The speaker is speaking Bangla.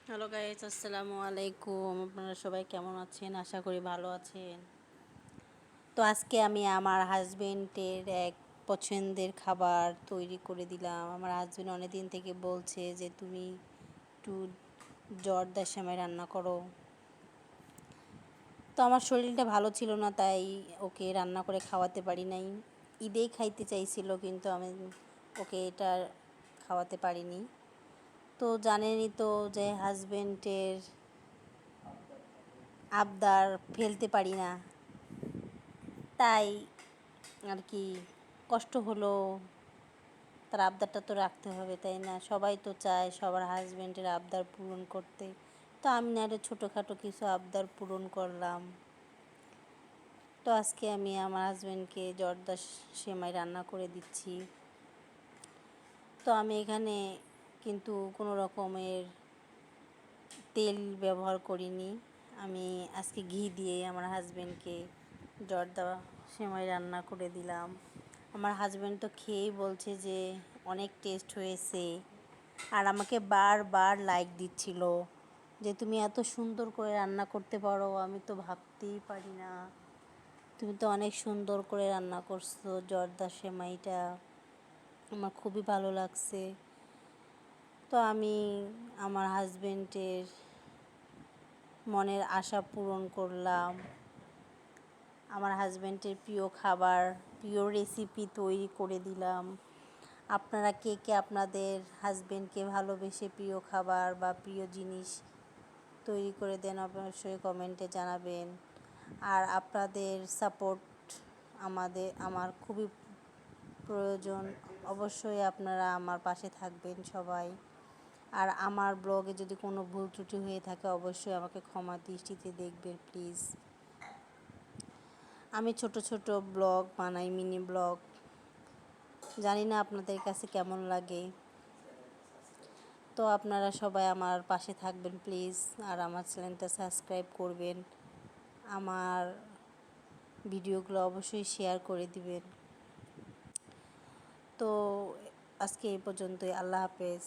হ্যালো গাইস, আসসালামু আলাইকুম। আপনারা সবাই কেমন আছেন? আশা করি ভালো আছেন। তো আজকে আমি আমার হাজবেন্ডের এক পছন্দের খাবার তৈরি করে দিলাম। আমার হাজবেন্ড অনেক দিন থেকে বলছে যে তুমি একটু জর্দা সেমাই রান্না করো। তো আমার শরীরটা ভালো ছিল না, তাই ওকে রান্না করে খাওয়াতে পারি নাই। ঈদেই খাইতে চাইছিল, কিন্তু আমি ওকে এটা খাওয়াতে পারিনি। তো জানেনই তো যে হাজবেন্ডের আবদার ফেলতে পারি না, তাই আর কি কষ্ট হলো। তার আবদারটা তো রাখতে হবে, তাই না? সবাই তো চায় সবার হাজবেন্ডের আবদার পূরণ করতে। তো আমি না একটা ছোটোখাটো কিছু আবদার পূরণ করলাম। তো আজকে আমি আমার হাজবেন্ডকে জর্দা সেমাই রান্না করে দিচ্ছি। তো আমি এখানে কিন্তু কোনো রকমের তেল ব্যবহার করিনি। আমি আজকে ঘি দিয়ে আমার হাজবেন্ডকে জর্দা সেমাই রান্না করে দিলাম। আমার হাজবেন্ড তো খেয়েই বলছে যে অনেক টেস্ট হয়েছে, আর আমাকে বারবার লাইক দিচ্ছিল যে তুমি এত সুন্দর করে রান্না করতে পারো, আমি তো ভাবতেই পারি না। তুমি তো অনেক সুন্দর করে রান্না করছো জর্দা সেমাইটা, আমার খুবই ভালো লাগছে। তো আমি আমার হাজবেন্ডের মনের আশা পূরণ করলাম। আমার হাজবেন্ডের প্রিয় খাবার, প্রিয় রেসিপি তৈরি করে দিলাম। আপনারা কে কে আপনাদের হাজবেন্ডকে ভালোবেসে প্রিয় খাবার বা প্রিয় জিনিস তৈরি করে দেন, অবশ্যই কমেন্টে জানাবেন। আর আপনাদের সাপোর্ট আমার খুবই প্রয়োজন। অবশ্যই আপনারা আমার পাশে থাকবেন সবাই। আর আমার ব্লগে যদি কোনো ভুল ত্রুটি হয়ে থাকে অবশ্যই আমাকে ক্ষমা দৃষ্টিতে দেখবেন প্লিজ। আমি ছোট ছোট ব্লগ বানাই, মিনি ব্লগ। জানি না আপনাদের কাছে কেমন লাগে। তো আপনারা সবাই আমার পাশে থাকবেন প্লিজ, আর আমার চ্যানেলটা সাবস্ক্রাইব করবেন। আমার ভিডিওগুলো অবশ্যই শেয়ার করে দিবেন। তো আজকে এই পর্যন্তই। আল্লাহ হাফেজ।